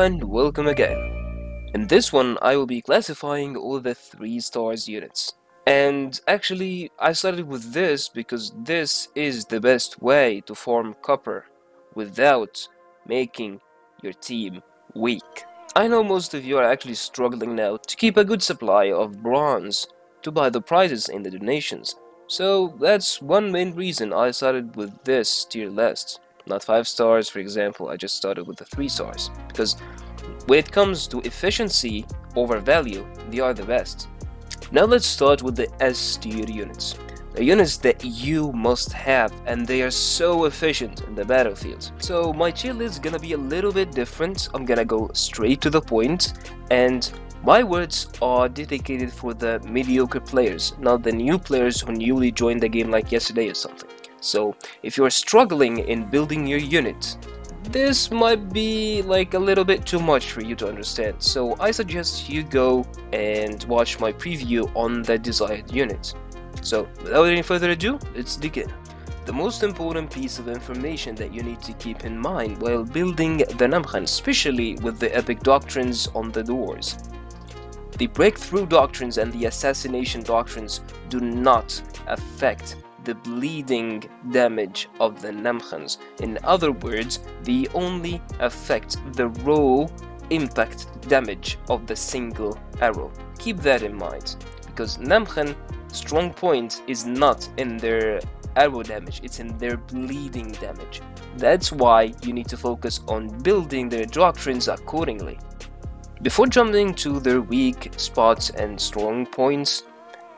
and welcome again. In this one I will be classifying all the 3 stars units. And actually I started with this because this is the best way to farm copper without making your team weak. I know most of you are actually struggling now to keep a good supply of bronze to buy the prizes in the donations. So that's one main reason I started with this tier list. Not 5 stars, for example, I just started with the 3 stars. Because when it comes to efficiency over value, they are the best. Now let's start with the S tier units. The units that you must have, and they are so efficient in the battlefield. So my tier list is gonna be a little bit different. I'm gonna go straight to the point, and my words are dedicated for the mediocre players, not the new players who newly joined the game like yesterday or something. So if you're struggling in building your unit, this might be like a little bit too much for you to understand. So I suggest you go and watch my preview on the desired unit. So without any further ado, let's begin. The most important piece of information that you need to keep in mind while building the Namkhan, especially with the epic doctrines on the doors. The breakthrough doctrines and the assassination doctrines do not affect the bleeding damage of the Namkhans. In other words, they only affect the raw impact damage of the single arrow. Keep that in mind, because Namkhan strong point is not in their arrow damage, it's in their bleeding damage. That's why you need to focus on building their doctrines accordingly. Before jumping to their weak spots and strong points,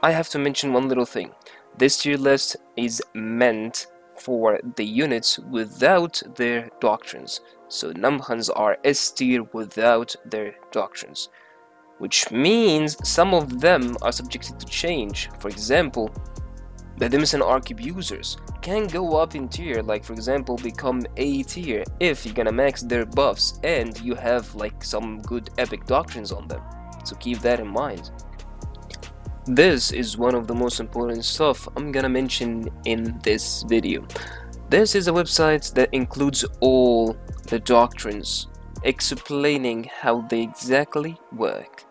I have to mention one little thing. This tier list is meant for the units without their doctrines. So Namkhans are S tier without their doctrines, which means some of them are subjected to change. For example, the Demon Archibusers can go up in tier, like for example become A tier if you're gonna max their buffs and you have like some good epic doctrines on them. So keep that in mind. This is one of the most important stuff I'm gonna mention in this video. This is a website that includes all the doctrines, explaining how they exactly work.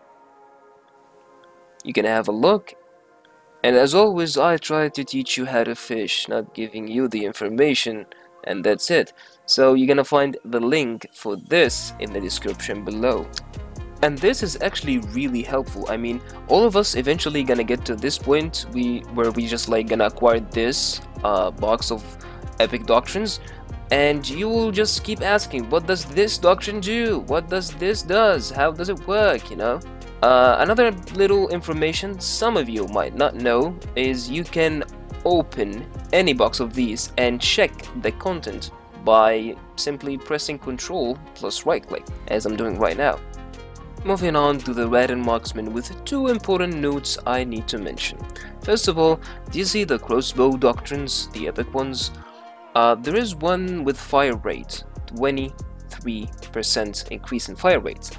You can have a look, and as always I try to teach you how to fish, not giving you the information, and that's it. So you're gonna find the link for this in the description below. And this is actually really helpful. I mean, all of us eventually gonna get to this point where we just like gonna acquire this box of epic doctrines, and you will just keep asking, what does this doctrine do? What does this does? How does it work, you know? Another little information some of you might not know is you can open any box of these and check the content by simply pressing Ctrl plus right click, as I'm doing right now. Moving on to the Rattan Marksmen with 2 important notes I need to mention. First of all, do you see the crossbow doctrines, the epic ones? There is one with fire rate, 23% increase in fire rate.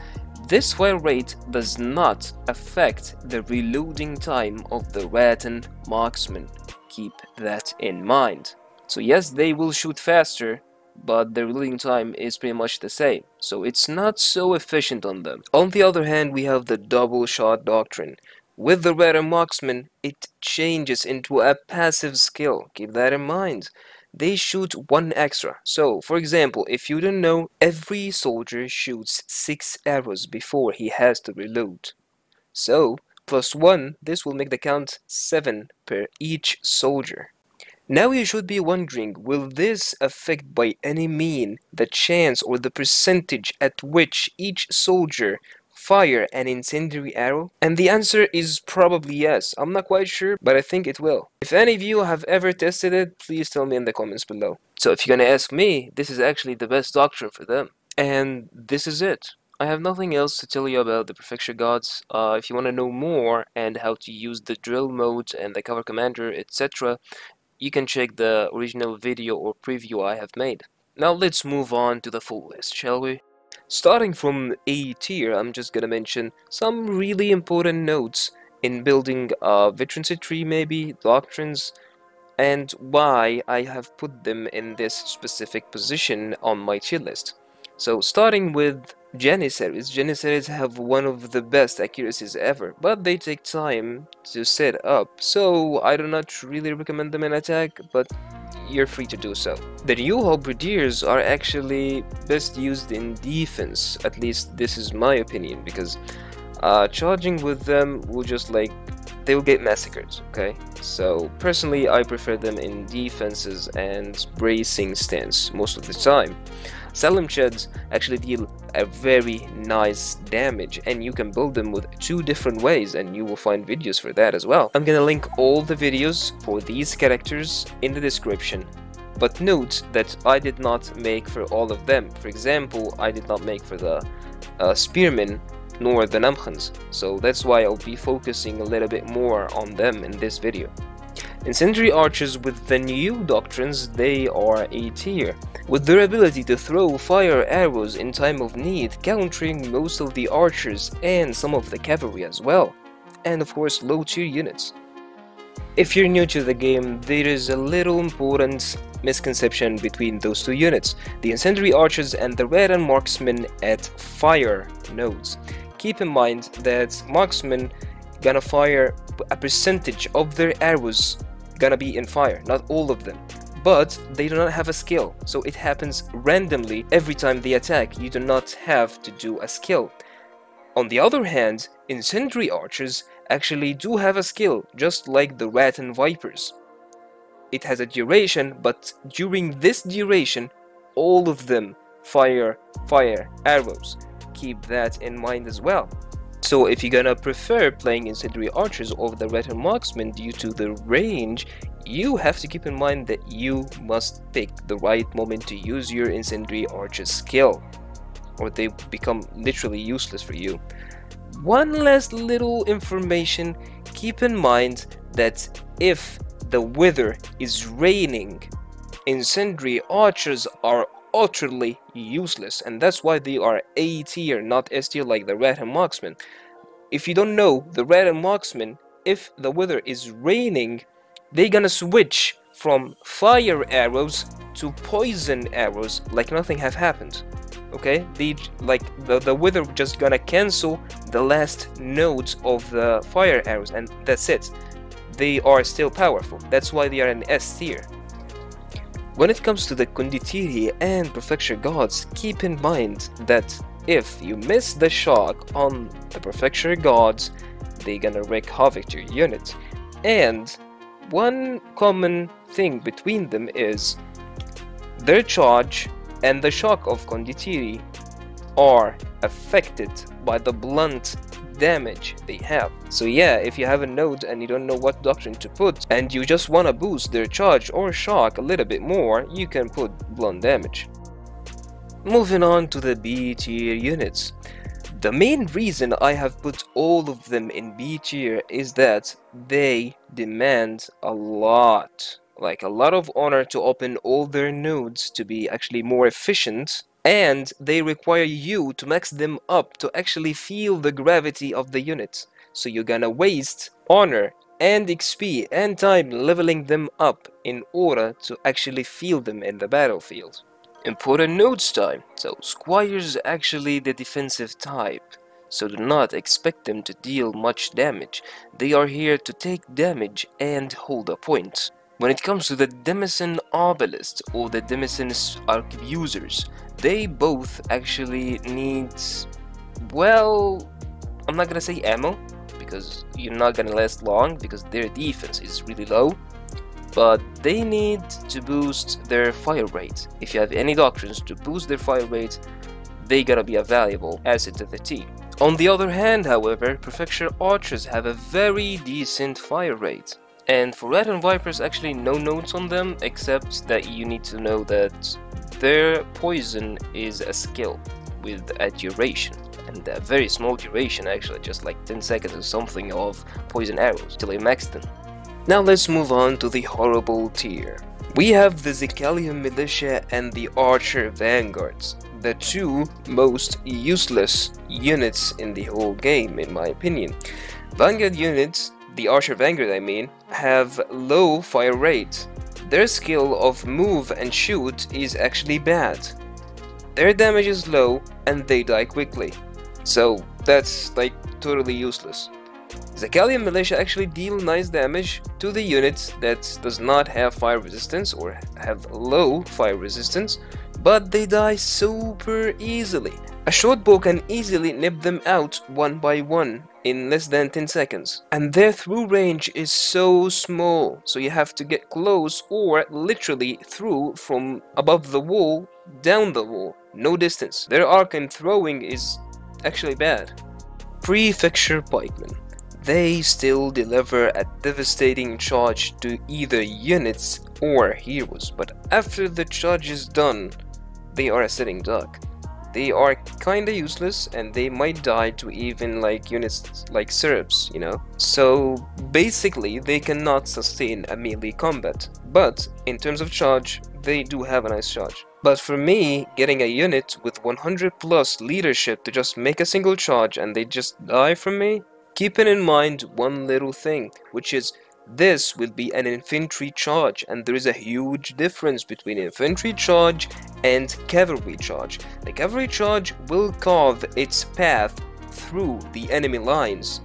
This fire rate does not affect the reloading time of the Rattan Marksmen. Keep that in mind. So yes, they will shoot faster, but the reloading time is pretty much the same, so it's not so efficient on them. On the other hand, we have the DoubleShot doctrine. With the Rattan Marksman, it changes into a passive skill. Keep that in mind. They shoot 1 extra. So, for example, if you don't know, every soldier shoots 6 arrows before he has to reload. So, +1, this will make the count 7 per each soldier. Now you should be wondering, will this affect by any mean the chance or the percentage at which each soldier fire an incendiary arrow? And the answer is probably yes. I'm not quite sure, but I think it will. If any of you have ever tested it, please tell me in the comments below. So if you're gonna ask me, this is actually the best doctrine for them. And this is it. I have nothing else to tell you about the Prefecture Guards. If you want to know more and how to use the drill mode and the cover commander, etc., you can check the original video or preview I have made. Now let's move on to the full list, shall we? Starting from A tier, I'm just gonna mention some really important notes in building a veterancy tree, maybe, doctrines, and why I have put them in this specific position on my tier list. So starting with Janissaries. Janissaries have one of the best accuracies ever, but they take time to set up, so I do not really recommend them in attack, but you're free to do so. The new Hallbrediers are actually best used in defense, at least this is my opinion, because charging with them will just like, they will get massacred, okay? So personally I prefer them in defenses and bracing stance most of the time. Salemchids actually deal a very nice damage, and you can build them with 2 different ways, and you will find videos for that as well. I'm gonna link all the videos for these characters in the description, but note that I did not make for all of them. For example, I did not make for the Spearmen nor the Namkhans, so that's why I'll be focusing a little bit more on them in this video. Incendiary archers with the new Doctrines, they are A tier, with their ability to throw fire arrows in time of need, countering most of the archers and some of the cavalry as well, and of course low tier units. If you're new to the game, there is a little important misconception between those 2 units, the Incendiary archers and the Rattan Marksmen at fire nodes. Keep in mind that Marksmen gonna fire a percentage of their arrows gonna be in fire, not all of them, but they do not have a skill, so it happens randomly every time they attack. You do not have to do a skill. On the other hand, Incendiary archers actually do have a skill, just like the Rattan Vipers. It has a duration, but during this duration all of them fire arrows. Keep that in mind as well. So if you're gonna prefer playing Incendiary archers over the Rattan Marksmen due to the range, you have to keep in mind that you must pick the right moment to use your Incendiary archer skill, or they become literally useless for you. One last little information, keep in mind that if the weather is raining, Incendiary archers are utterly useless, and that's why they are A tier, not S tier like the Rattan Marksmen. If you don't know, the Rattan Marksmen, if the weather is raining, they're gonna switch from fire arrows to poison arrows like nothing have happened. Okay, the weather just gonna cancel the last nodes of the fire arrows, and that's it. They are still powerful. That's why they are an S tier. When it comes to the Condettiri and Prefecture Guards, keep in mind that if you miss the shock on the Prefecture Guards, they're gonna wreak havoc to your unit. And one common thing between them is their charge and the shock of Condettiri are affected by the blunt damage they have. So yeah, if you have a node and you don't know what doctrine to put and you just want to boost their charge or shock a little bit more, you can put blunt damage. Moving on to the B tier units. The main reason I have put all of them in B tier is that they demand a lot of honor to open all their nodes to be actually more efficient, and they require you to max them up to actually feel the gravity of the unit. So you're gonna waste honor and XP and time leveling them up in order to actually feel them in the battlefield. Important nodes time. So Squires actually the defensive type, so do not expect them to deal much damage. They are here to take damage and hold a point. When it comes to the Demesne Obelisks or the Demesne Arquebusers, they both actually need, well, I'm not gonna say ammo, because you're not gonna last long because their defense is really low, but they need to boost their fire rate. If you have any doctrines to boost their fire rate, they gotta be a valuable asset to the team. On the other hand, however, Prefecture Archers have a very decent fire rate. And for Rattan Vipers, actually no notes on them, except that you need to know that their poison is a skill with a duration, and a very small duration, actually just like 10 seconds or something of poison arrows till I max them. Now let's move on to the horrible tier. We have the Zicalian Militia and the Archer Vanguards, the 2 most useless units in the whole game in my opinion. Vanguard units, the Archer Vanguard I mean, have low fire rate. Their skill of move and shoot is actually bad. their damage is low and they die quickly. So that's like totally useless. The Gallian militia actually deal nice damage to the units that does not have fire resistance or have low fire resistance, but they die super easily. A short bow can easily nip them out one by one in less than 10 seconds. And their through range is so small, so you have to get close or literally through from above the wall down the wall, no distance. Their arc and throwing is actually bad. Prefecture pikemen. They still deliver a devastating charge to either units or heroes, but after the charge is done, they are a sitting duck. They are kinda useless and they might die to even like units like Serbs, you know? So basically they cannot sustain a melee combat, but in terms of charge, they do have a nice charge. But for me, getting a unit with 100 plus leadership to just make a single charge and they just die from me, keeping in mind one little thing, which is this will be an infantry charge, and there is a huge difference between infantry charge and cavalry charge. The cavalry charge will carve its path through the enemy lines,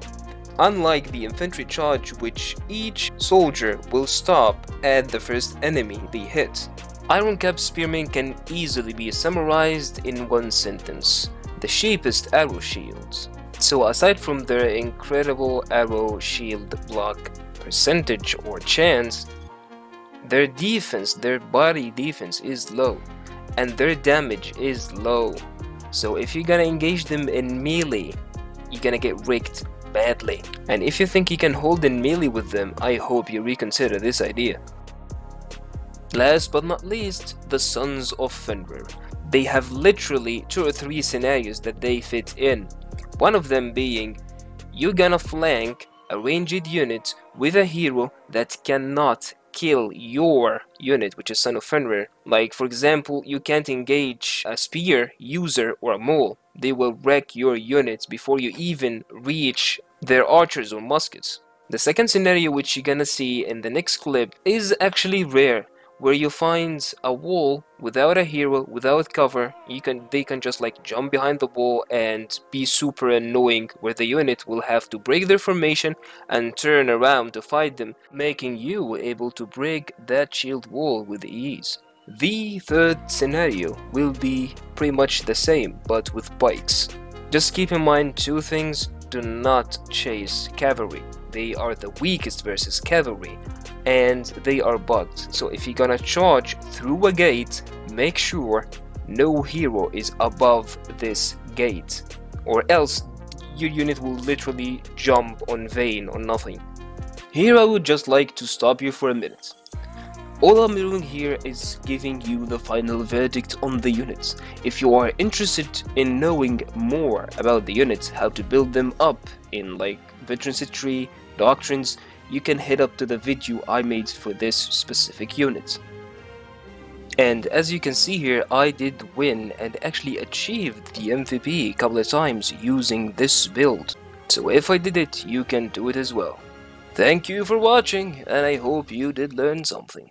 unlike the infantry charge, which each soldier will stop at the first enemy they hit. Iron Cap Spearmen can easily be summarized in one sentence: the cheapest arrow shields. So aside from their incredible arrow shield block percentage or chance, their defense, their body defense is low and their damage is low. So if you're gonna engage them in melee, you're gonna get rigged badly. And if you think you can hold in melee with them, I hope you reconsider this idea. Last but not least, the Sons of Fenrir. They have literally 2 or 3 scenarios that they fit in. One of them being, you're gonna flank a ranged unit with a hero that cannot kill your unit, which is Son of Fenrir. Like for example, you can't engage a spear user or a mole. They will wreck your units before you even reach their archers or muskets. The second scenario, which you're gonna see in the next clip, is actually rare, where you find a wall without a hero, without cover. They can just like jump behind the wall and be super annoying, where the unit will have to break their formation and turn around to fight them, making you able to break that shield wall with ease. The third scenario will be pretty much the same, but with pikes. Just keep in mind 2 things: do not chase cavalry. They are the weakest versus cavalry, and they are bugged. So if you're gonna charge through a gate, make sure no hero is above this gate, or else your unit will literally jump on vein or nothing. Here I would just like to stop you for a minute. All I'm doing here is giving you the final verdict on the units. If you are interested in knowing more about the units, how to build them up in like Veterancy Tree, Doctrines, you can head up to the video I made for this specific unit. And as you can see here, I did win and actually achieved the MVP a couple of times using this build. So if I did it, you can do it as well. Thank you for watching, and I hope you did learn something.